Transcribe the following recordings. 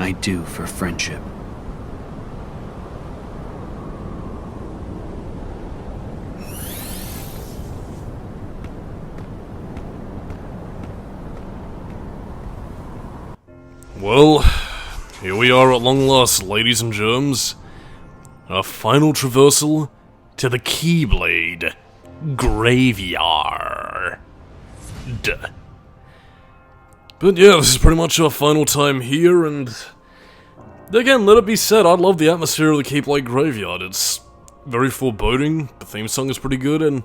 I do for friendship. Well, here we are at long last, ladies and germs. Our final traversal to the Keyblade Graveyard. But yeah, this is pretty much our final time here, and again, let it be said, I love the atmosphere of the Keyblade Graveyard. It's very foreboding, the theme song is pretty good, and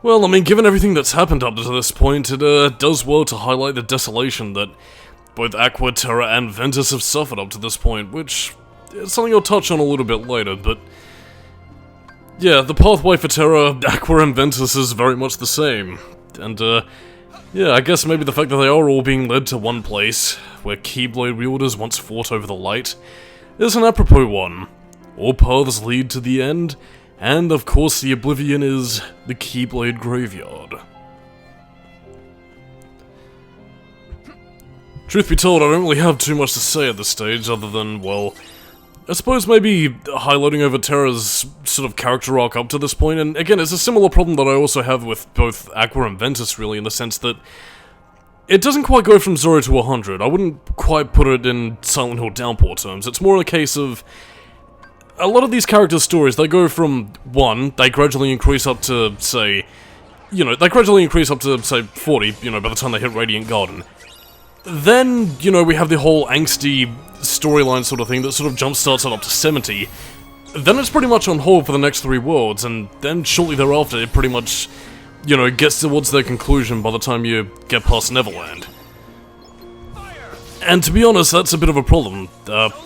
well, I mean, given everything that's happened up to this point, it does well to highlight the desolation that both Aqua, Terra, and Ventus have suffered up to this point, which is something I'll touch on a little bit later, but yeah, the pathway for Terra, Aqua, and Ventus is very much the same, and yeah, I guess maybe the fact that they are all being led to one place, where Keyblade wielders once fought over the light, is an apropos one. All paths lead to the end, and of course the Oblivion is the Keyblade Graveyard. Truth be told, I don't really have too much to say at this stage, other than, well, I suppose maybe highlighting over Terra's sort of character arc up to this point, and again, it's a similar problem that I also have with both Aqua and Ventus, really, in the sense that it doesn't quite go from 0 to 100. I wouldn't quite put it in Silent Hill Downpour terms. It's more a case of a lot of these characters' stories, they go from 1, they gradually increase up to, say, they gradually increase up to, say, 40, by the time they hit Radiant Garden. Then, we have the whole angsty storyline sort of thing that sort of jumpstarts it up to 70. Then it's pretty much on hold for the next 3 worlds, and then shortly thereafter it pretty much, gets towards their conclusion by the time you get past Neverland. And to be honest, that's a bit of a problem.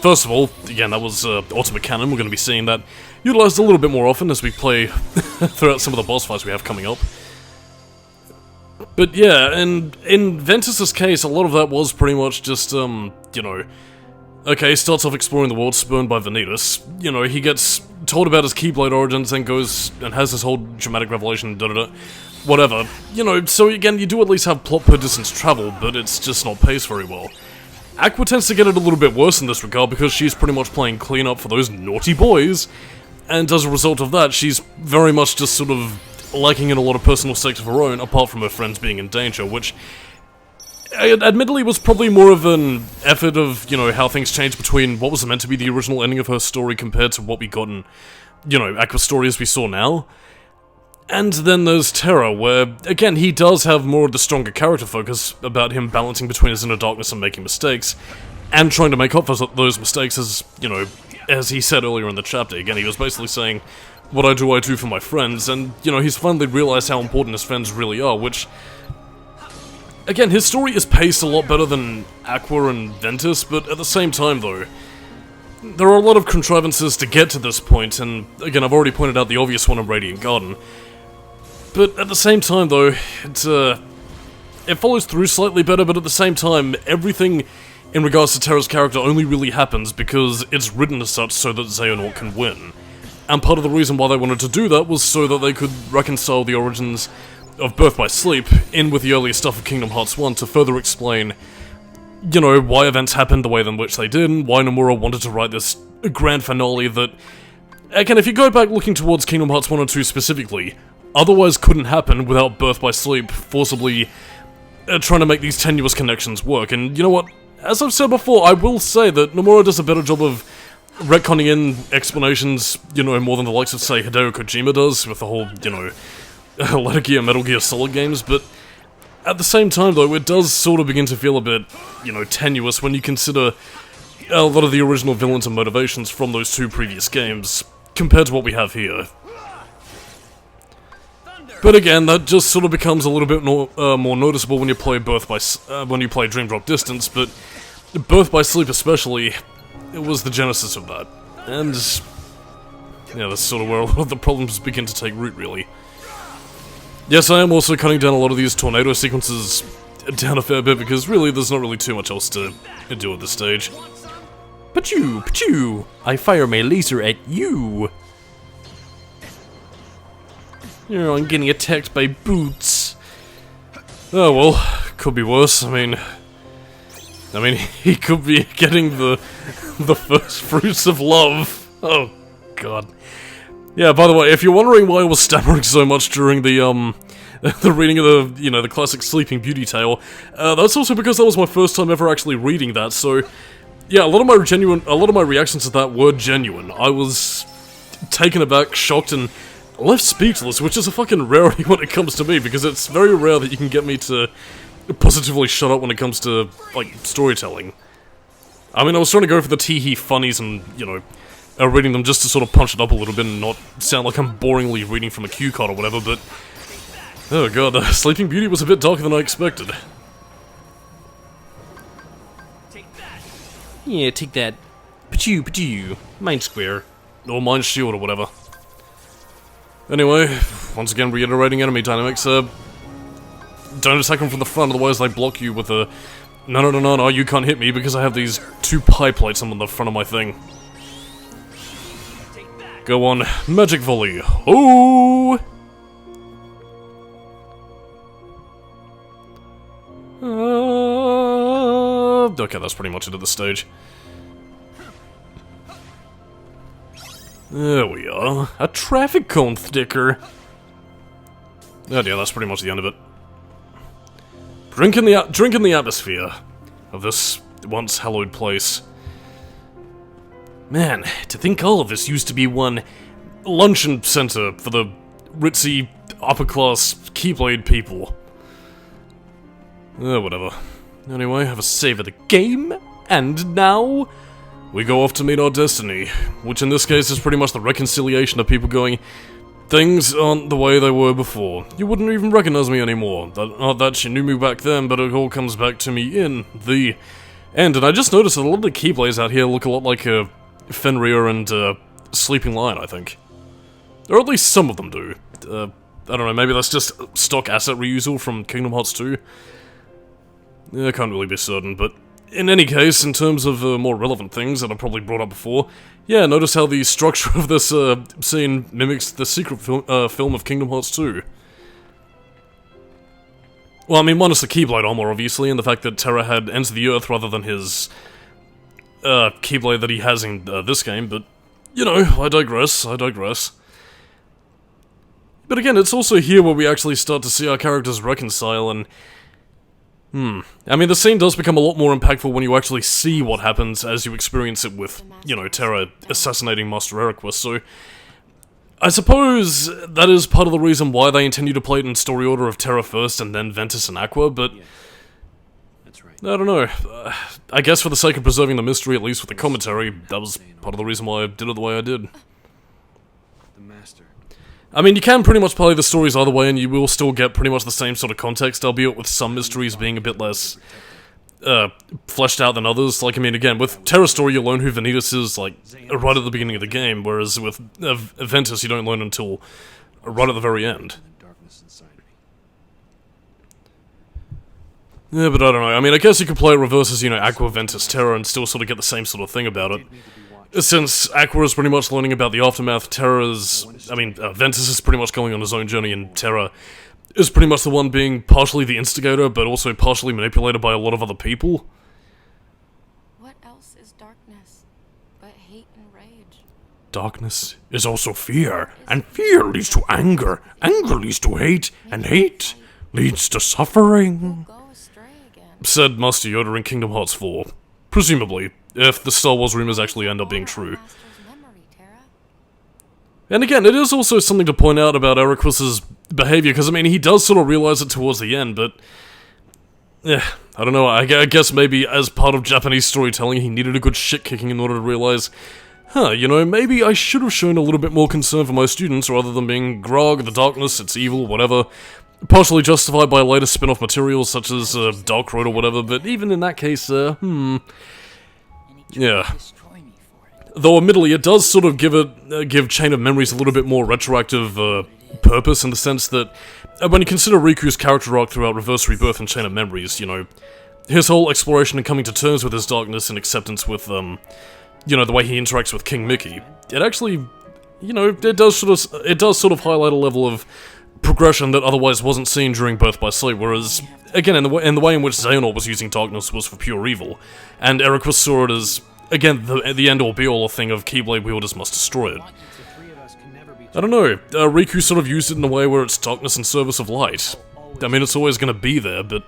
First of all, again, that was Ultimate Canon. We're going to be seeing that utilized a little bit more often as we play throughout some of the boss fights we have coming up. But yeah, and in Ventus's case, a lot of that was pretty much just, okay, starts off exploring the world, spurned by Vanitas. He gets told about his Keyblade origins, then goes and has this whole dramatic revelation, whatever. So again, you do at least have plot per distance travel, but it's just not paced very well. Aqua tends to get it a little bit worse in this regard, because she's pretty much playing clean-up for those naughty boys, and as a result of that, she's very much just sort of lacking in a lot of personal stakes of her own, apart from her friends being in danger, which admittedly was probably more of an effort of, how things changed between what was meant to be the original ending of her story compared to what we got in, Aqua's story as we saw now. And then there's Terra, where, again, he does have more of the stronger character focus about him balancing between his inner darkness and making mistakes, and trying to make up for those mistakes as he said earlier in the chapter. Again, he was basically saying, what I do for my friends, and, he's finally realized how important his friends really are, which, again, his story is paced a lot better than Aqua and Ventus, but at the same time, though, there are a lot of contrivances to get to this point, and, again, I've already pointed out the obvious one in Radiant Garden, but at the same time, though, it follows through slightly better, but at the same time, everything in regards to Terra's character only really happens because it's written as such so that Xehanort can win. And part of the reason why they wanted to do that was so that they could reconcile the origins of Birth by Sleep in with the earlier stuff of Kingdom Hearts 1 to further explain, why events happened the way in which they did, and why Nomura wanted to write this grand finale that, again, if you go back looking towards Kingdom Hearts 1 and 2 specifically, otherwise couldn't happen without Birth by Sleep forcibly trying to make these tenuous connections work. And you know what? As I've said before, I will say that Nomura does a better job of retconning in explanations, more than the likes of, say, Hideo Kojima does, with the whole, Metal Gear, Metal Gear Solid games, but at the same time, though, it does sort of begin to feel a bit, tenuous when you consider a lot of the original villains and motivations from those 2 previous games, compared to what we have here. But again, that just sort of becomes a little bit more noticeable when you play Dream Drop Distance, but Birth by Sleep especially, it was the genesis of that, and yeah, that's sort of where a lot of the problems begin to take root, really. Yes, I am also cutting down a lot of these tornado sequences down a fair bit, because really, there's not really too much else to do at this stage. Pachoo! Pachoo! I fire my laser at you! I'm getting attacked by boots. Oh well, could be worse, I mean, I mean, he could be getting the first fruits of love. Oh, God. Yeah, by the way, if you're wondering why I was stammering so much during the reading of the, the classic Sleeping Beauty tale, that's also because that was my first time ever actually reading that, so... Yeah, a lot of my reactions to that were genuine. I was taken aback, shocked, and left speechless, which is a fucking rarity when it comes to me, because it's very rare that you can get me to positively shut up when it comes to, like, storytelling. I mean, I was trying to go for the tee-hee funnies and, reading them just to sort of punch it up a little bit and not sound like I'm boringly reading from a cue card or whatever, but... Oh god, Sleeping Beauty was a bit darker than I expected. Yeah, take that. Pachoo, pachoo. Mind square. Or mind shield or whatever. Anyway, once again reiterating enemy dynamics, don't attack them from the front, otherwise they block you with a... No, you can't hit me because I have these 2 pie plates on the front of my thing. Go on, magic volley. Oh! Okay, that's pretty much it at this stage. There we are. A traffic cone sticker. Oh yeah, that's pretty much the end of it. Drink in the atmosphere of this once hallowed place. Man, to think all of this used to be one luncheon center for the ritzy, upper-class Keyblade people. Whatever. Anyway, have a save of the game, and now we go off to meet our destiny, which in this case is pretty much the reconciliation of people going, things aren't the way they were before. You wouldn't even recognize me anymore. Not that you knew me back then, but it all comes back to me in the end. And I just noticed that a lot of the Keyblades out here look a lot like Fenrir and Sleeping Lion, I think. Or at least some of them do. I don't know, maybe that's just stock asset reusal from Kingdom Hearts 2. Yeah, I can't really be certain, but in any case, in terms of more relevant things that I've probably brought up before, yeah, notice how the structure of this scene mimics the secret film of Kingdom Hearts 2. Well, I mean, minus the Keyblade armor, obviously, and the fact that Terra had entered the Earth rather than his Keyblade that he has in this game, but, I digress. But again, it's also here where we actually start to see our characters reconcile, and... I mean, the scene does become a lot more impactful when you actually see what happens as you experience it with, Terra assassinating Master Eriquus, so... I suppose that is part of the reason why they intend you to play it in story order of Terra first and then Ventus and Aqua, but... That's right. I don't know. I guess for the sake of preserving the mystery, at least with the commentary, that was part of the reason why I did it the way I did. The Master. I mean, you can pretty much play the stories either way, and you will still get pretty much the same sort of context, albeit with some mysteries being a bit less, fleshed out than others. Like, I mean, again, with Terra's story, you learn who Vanitas is, like, right at the beginning of the game, whereas with Ventus, you don't learn until right at the very end. Yeah, but I don't know. I mean, I guess you could play it reverse as, Aqua, Ventus, Terra, and still sort of get the same sort of thing about it. Since Aqua is pretty much learning about the aftermath, Ventus is pretty much going on his own journey, and Terra is pretty much the one being partially the instigator, but also partially manipulated by a lot of other people. What else is darkness but hate and rage? Darkness is also fear, and fear leads to anger, anger leads to hate, and hate leads to suffering. Go astray again. Said Master Yoda in Kingdom Hearts 4. Presumably, if the Star Wars rumors actually end up being true. And again, it is also something to point out about Eriquus's behavior, because, I mean, he does sort of realize it towards the end, but... yeah, I don't know, I guess maybe as part of Japanese storytelling, he needed a good shit-kicking in order to realize, maybe I should have shown a little bit more concern for my students, rather than being grog, the darkness, it's evil, whatever. Partially justified by later spin-off materials, such as Dark Road or whatever, but even in that case, yeah. Though admittedly, it does sort of give Chain of Memories a little bit more retroactive purpose, in the sense that when you consider Riku's character arc throughout Reverse Rebirth and Chain of Memories, his whole exploration and coming to terms with his darkness and acceptance with, the way he interacts with King Mickey, it actually, it does sort of highlight a level of progression that otherwise wasn't seen during Birth by Sleep, whereas, again, in the way in which Xehanort was using darkness was for pure evil, and Eraqus saw it as, again, the end-all be-all thing of Keyblade wielders must destroy it. I don't know, Riku sort of used it in a way where it's darkness in service of light. I mean, it's always going to be there, but,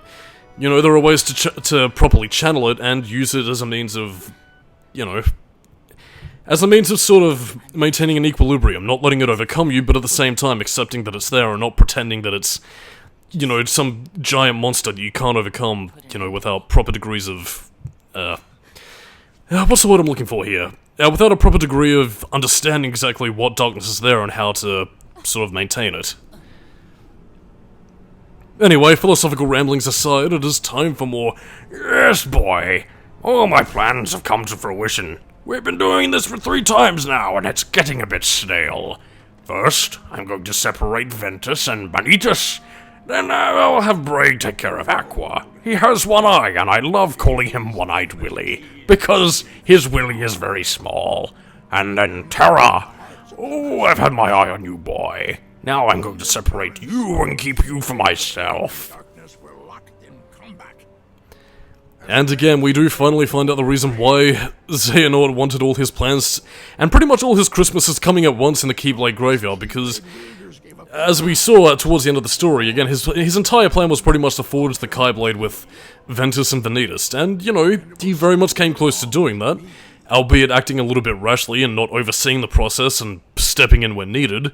you know, there are ways to properly channel it and use it as a means of, you know, as a means of sort of maintaining an equilibrium, not letting it overcome you, but at the same time accepting that it's there and not pretending that it's, you know, some giant monster that you can't overcome, you know, without proper degrees of, what's the word I'm looking for here? Without a proper degree of understanding exactly what darkness is there and how to sort of maintain it. Anyway, philosophical ramblings aside, it is time for more. Yes, boy. All my plans have come to fruition. We've been doing this for 3 times now, and it's getting a bit stale. First, I'm going to separate Ventus and Vanitas. Then I'll have Bray take care of Aqua. He has one eye, and I love calling him One-Eyed Willy, because his willy is very small. And then Terra. Oh, I've had my eye on you, boy. Now I'm going to separate you and keep you for myself. And again, we do finally find out the reason why Xehanort wanted all his plans, and pretty much all his Christmases coming at once in the Keyblade Graveyard, because, as we saw towards the end of the story, again, his entire plan was pretty much to forge the Keyblade with Ventus and Vanitas, and, you know, he very much came close to doing that, albeit acting a little bit rashly and not overseeing the process and stepping in when needed.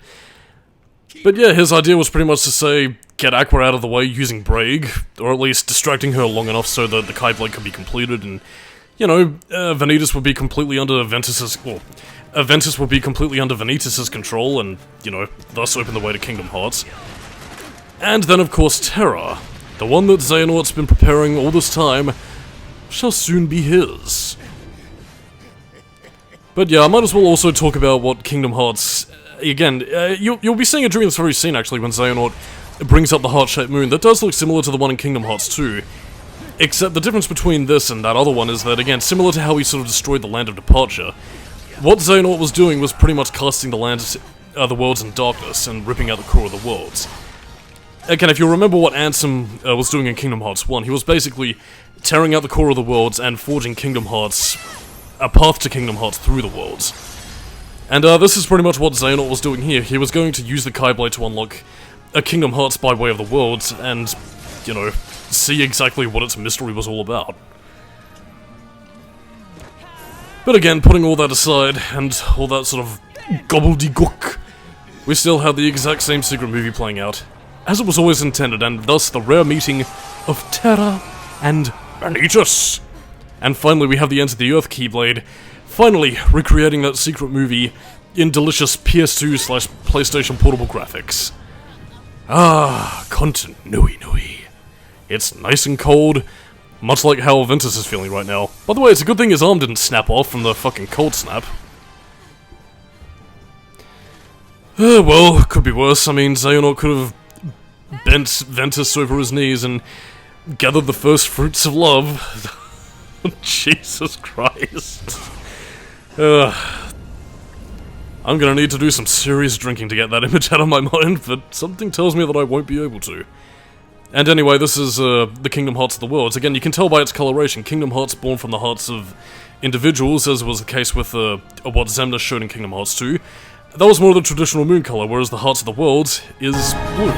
But yeah, his idea was pretty much to say, get Aqua out of the way using Braig, or at least distracting her long enough so that the Keyblade could be completed, and, you know, Vanitas would be completely under Ventus's, well, Ventus would be completely under Vanitas' control, and, you know, thus open the way to Kingdom Hearts. And then, of course, Terra, the one that Xehanort's been preparing all this time, shall soon be his. But yeah, I might as well also talk about what Kingdom Hearts... Again, you'll be seeing it during this very scene, actually, when Xehanort brings up the heart-shaped moon. That does look similar to the one in Kingdom Hearts 2. Except the difference between this and that other one is that, again, similar to how he sort of destroyed the Land of Departure, what Xehanort was doing was pretty much casting the worlds in darkness and ripping out the core of the worlds. Again, if you remember what Ansem was doing in Kingdom Hearts 1, he was basically tearing out the core of the worlds and forging Kingdom Hearts, a path to Kingdom Hearts through the worlds. And this is pretty much what Xehanort was doing here. He was going to use the Keyblade to unlock a Kingdom Hearts by way of the worlds and, you know, see exactly what its mystery was all about. But again, putting all that aside, and all that sort of gobbledygook, we still had the exact same secret movie playing out, as it was always intended, and thus the rare meeting of Terra and Vanitas. And finally we have the Enter the Earth Keyblade, finally recreating that secret movie in delicious PS2/PlayStation portable graphics. Ah, content nui. It's nice and cold, much like how Ventus is feeling right now. By the way, it's a good thing his arm didn't snap off from the fucking cold snap. Well, could be worse. I mean, Xehanort could have bent Ventus over his knees and gathered the first fruits of love. Jesus Christ. I'm gonna need to do some serious drinking to get that image out of my mind, but something tells me that I won't be able to. And anyway, this is the Kingdom Hearts of the worlds. Again, you can tell by its coloration, Kingdom Hearts born from the hearts of individuals, as was the case with what Xemnas showed in Kingdom Hearts 2. That was more the traditional moon color, whereas the hearts of the worlds is blue.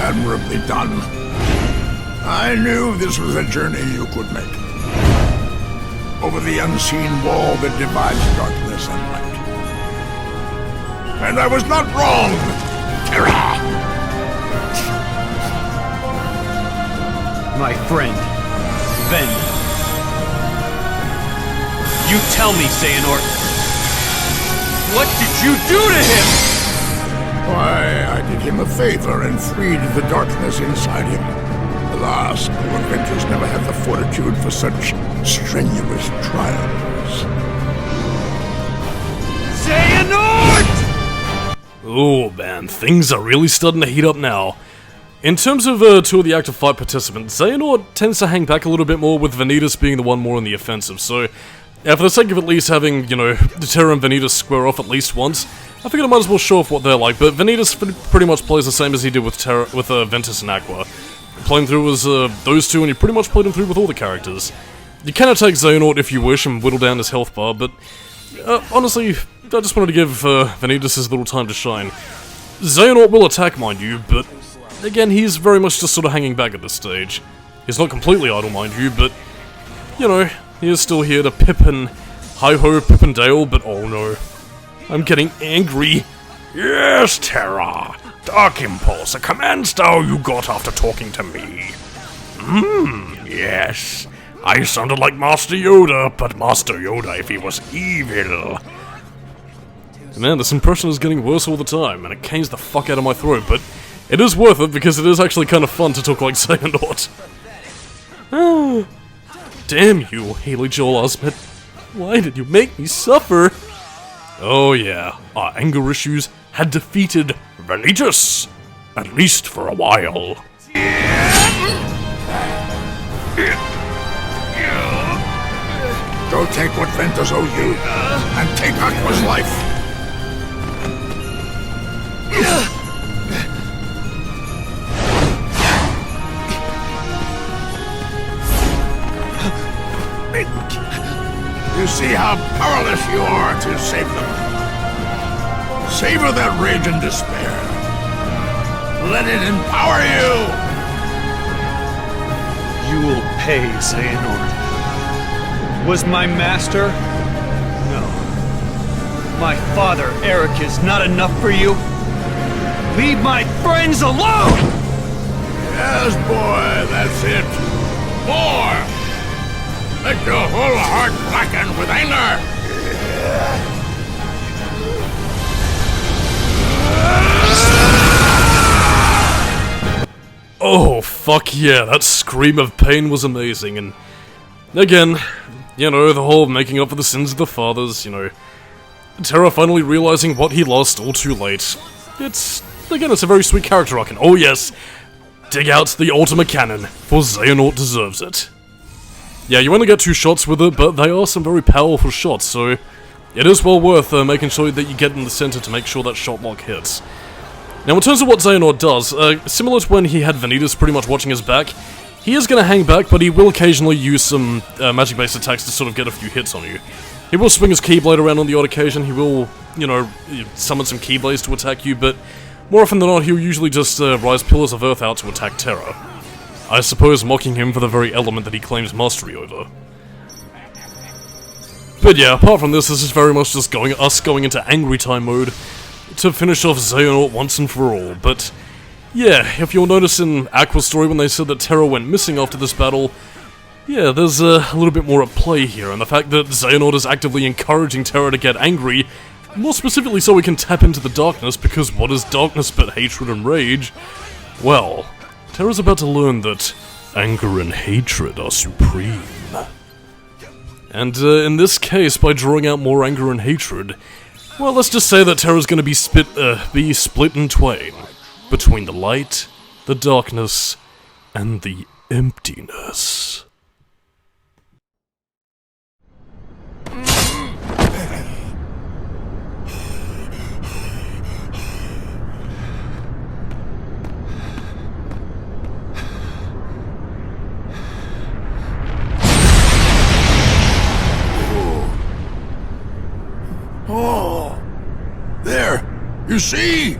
Admirably done. I knew this was a journey you could make. Over the unseen wall that divides darkness and light. And I was not wrong, Terra! my friend, Ven. You tell me, Xehanort. What did you do to him? Why, I did him a favor and freed the darkness inside him. Alas, poor Ventus never had the fortitude for such strenuous trials. Xehanort! Oh man, things are really starting to heat up now. In terms of two of the active fight participants, Xehanort tends to hang back a little bit more, with Vanitas being the one more on the offensive, so for the sake of at least having, you know, Terra and Vanitas square off at least once, I figured I might as well show off what they're like, but Vanitas pretty much plays the same as he did with Ventus and Aqua. Playing through as those two, and you pretty much played him through with all the characters. You can attack Xehanort if you wish and whittle down his health bar, but honestly, I just wanted to give Vanitas his little time to shine. Xehanort will attack, mind you, but again, he's very much just sort of hanging back at this stage. He's not completely idle, mind you, but, you know, he is still here to pip and hi-ho, Pip and Dale, but oh no. I'm getting angry. Yes, Terra. Dark Impulse, a command style you got after talking to me. Yes. I sounded like Master Yoda, but Master Yoda if he was evil. Man, this impression is getting worse all the time, and it canes the fuck out of my throat, but it is worth it because it is actually kind of fun to talk like Xehanort. Damn you, Haley Joel Osment. Why did you make me suffer? Oh yeah, our anger issues had defeated Vanitas, at least for a while. Go take what Ventus owes you, and take Aqua's life. You see how powerless you are to save them. Savor that rage and despair. Let it empower you! You will pay, Xehanort. Was my master? No. My father, Eric, is not enough for you? Leave my friends alone! Yes, boy, that's it. More! Let your whole heart blacken with anger! Oh, fuck yeah, that scream of pain was amazing, and again, you know, the whole making up for the sins of the fathers, you know, Terra finally realizing what he lost all too late. It's a very sweet character arc, and oh yes, dig out the ultimate cannon, for Xehanort deserves it. Yeah, you only get 2 shots with it, but they are some very powerful shots, so it is well worth making sure that you get in the center to make sure that shot lock hits. Now, in terms of what Xehanort does, similar to when he had Vanitas pretty much watching his back, he is going to hang back, but he will occasionally use some magic-based attacks to sort of get a few hits on you. He will swing his Keyblade around on the odd occasion, he will, you know, summon some Keyblades to attack you, but more often than not, he'll usually just rise Pillars of Earth out to attack Terra. I suppose mocking him for the very element that he claims mastery over. But yeah, apart from this is very much just us going into angry time mode to finish off Xehanort once and for all, but yeah, if you'll notice in Aqua's story when they said that Terra went missing after this battle, yeah, there's a little bit more at play here, and the fact that Xehanort is actively encouraging Terra to get angry, more specifically so we can tap into the darkness, because what is darkness but hatred and rage? Well, Terra's about to learn that anger and hatred are supreme. And in this case, by drawing out more anger and hatred, well, let's just say that Terra's gonna be split in twain, between the light, the darkness, and the emptiness. Oh, there, you see?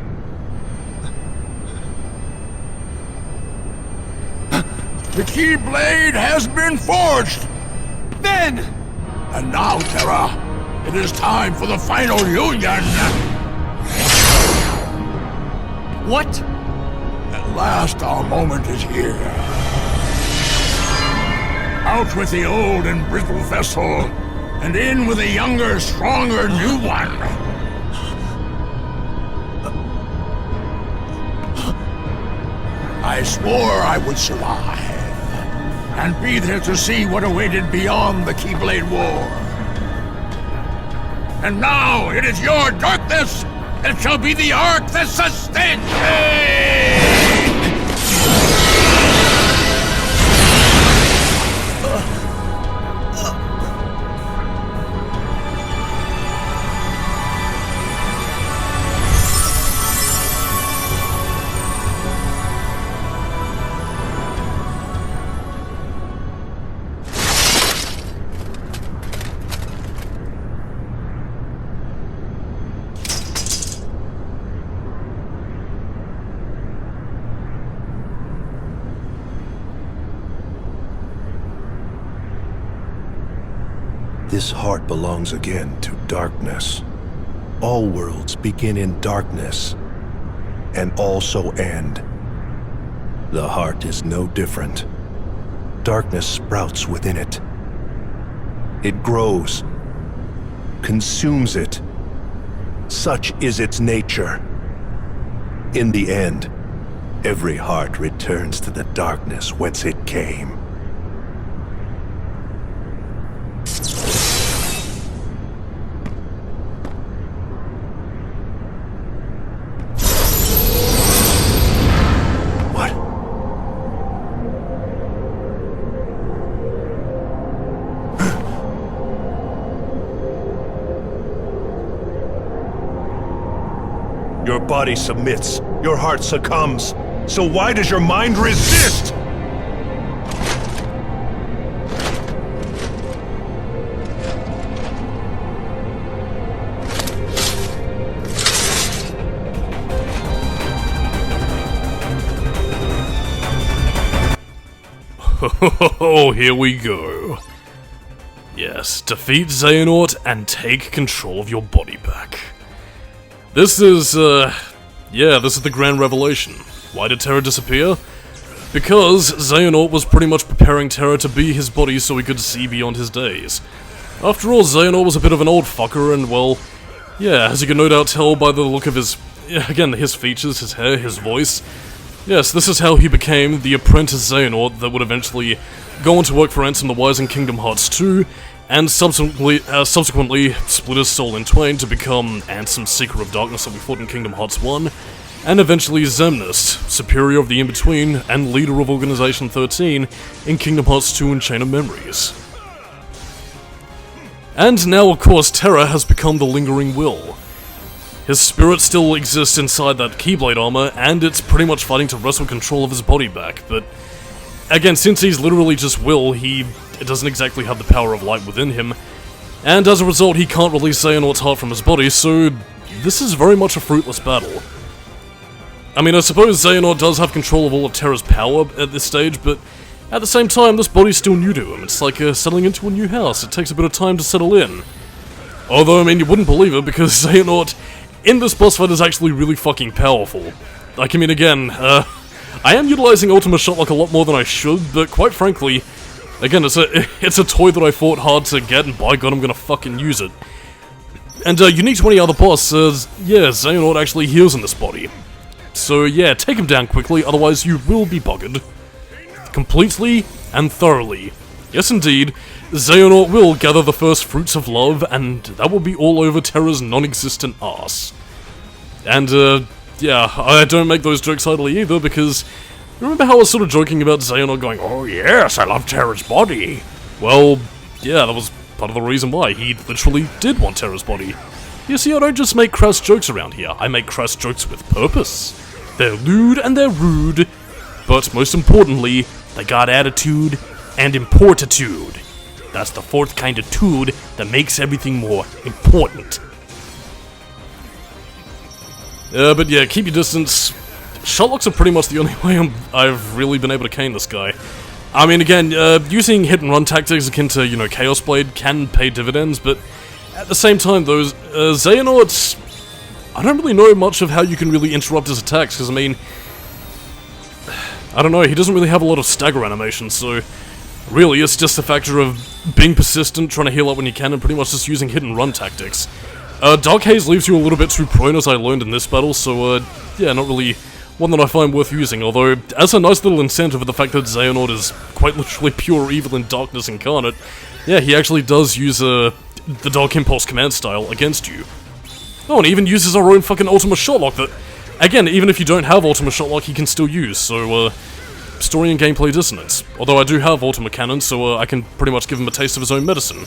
The Keyblade has been forged! Then! And now, Terra, it is time for the final union! What? At last, our moment is here. Out with the old and brittle vessel, and in with a younger, stronger new one. I swore I would survive, and be there to see what awaited beyond the Keyblade War. And now it is your darkness that shall be the ark that sustains me! This heart belongs again to darkness. All worlds begin in darkness, and also end. The heart is no different. Darkness sprouts within it. It grows, consumes it. Such is its nature. In the end, every heart returns to the darkness whence it came. Your body submits, your heart succumbs. So why does your mind resist? Oh, here we go. Yes, defeat Xehanort and take control of your body back. This is, this is the grand revelation. Why did Terra disappear? Because Xehanort was pretty much preparing Terra to be his body so he could see beyond his days. After all, Xehanort was a bit of an old fucker and, well, yeah, as you can no doubt tell by the look of his, again, his features, his hair, his voice. Yes, this is how he became the apprentice Xehanort that would eventually go on to work for Ansem the Wise in Kingdom Hearts 2, and subsequently split his soul in twain to become Ansem's Seeker of Darkness that we fought in Kingdom Hearts 1, and eventually Xemnas, Superior of the In-Between and leader of Organization 13 in Kingdom Hearts 2 and Chain of Memories. And now, of course, Terra has become the Lingering Will. His spirit still exists inside that Keyblade armor, and it's pretty much fighting to wrestle control of his body back, but again, since he's literally just will, he doesn't exactly have the power of light within him, and as a result, he can't release Xehanort's heart from his body, so this is very much a fruitless battle. I mean, I suppose Xehanort does have control of all of Terra's power at this stage, but at the same time, this body's still new to him. It's like settling into a new house. It takes a bit of time to settle in. Although, I mean, you wouldn't believe it, because Xehanort in this boss fight is actually really fucking powerful. Like, I mean, again, I am utilizing Ultima Shotlock a lot more than I should, but quite frankly, again, it's a toy that I fought hard to get, and by god, I'm gonna fucking use it. And unique to any other boss, yeah, Xehanort actually heals in this body. So yeah, take him down quickly, otherwise you will be buggered. Completely and thoroughly. Yes indeed, Xehanort will gather the first fruits of love, and that will be all over Terra's non-existent arse. And yeah, I don't make those jokes idly either, because remember how I was sort of joking about Xehanort going, Oh yes, I love Terra's body. well, yeah, that was part of the reason why. He literally did want Terra's body. You see, I don't just make crass jokes around here, I make crass jokes with purpose. They're lewd and they're rude, but most importantly, they got attitude and importitude. That's the fourth kind of tude that makes everything more important. But yeah, keep your distance. Shotlocks are pretty much the only way I've really been able to cane this guy. I mean, again, using hit-and-run tactics akin to, you know, Chaos Blade can pay dividends, but at the same time, those Xehanort's, I don't really know much of how you can really interrupt his attacks, because, I mean, I don't know, he doesn't really have a lot of stagger animation, so Really, it's just a factor of being persistent, trying to heal up when you can, and pretty much just using hit and run tactics. Dark Haze leaves you a little bit too prone, as I learned in this battle, so yeah, not really one that I find worth using, although, as a nice little incentive of the fact that Xehanort is quite literally pure evil and darkness incarnate, yeah, he actually does use the Dark Impulse command style against you. Oh, and he even uses our own fucking Ultima Shotlock that, again, even if you don't have Ultima Shotlock, he can still use, so, story and gameplay dissonance. Although I do have Ultima Cannon, so I can pretty much give him a taste of his own medicine.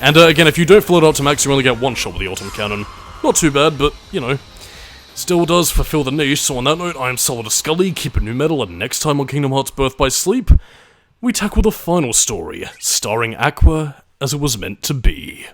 And again, if you don't fill it up to max, you only get one shot with the Ultima Cannon. Not too bad, but, you know, still does fulfill the niche, so on that note, I am Solidus-Skully, keeping new metal, and next time on Kingdom Hearts Birth by Sleep, we tackle the final story, starring Aqua as it was meant to be.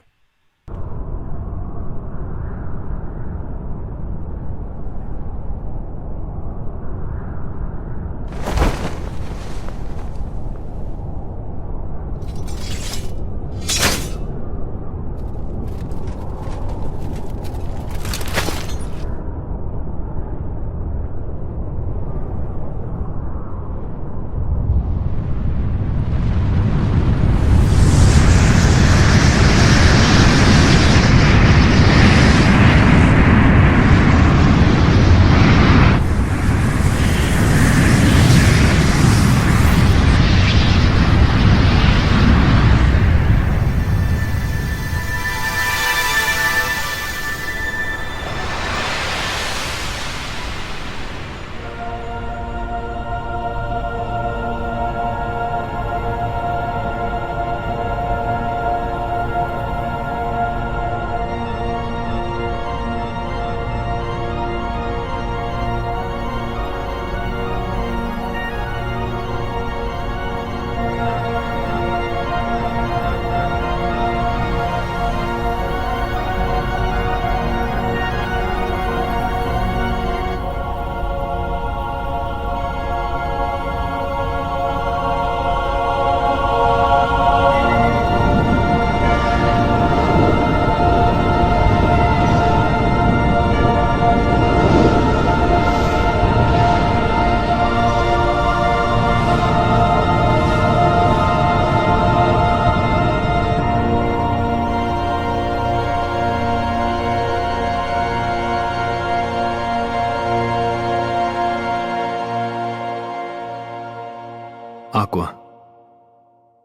Aqua.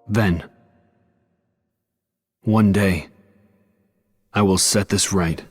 Ven. One day, I will set this right.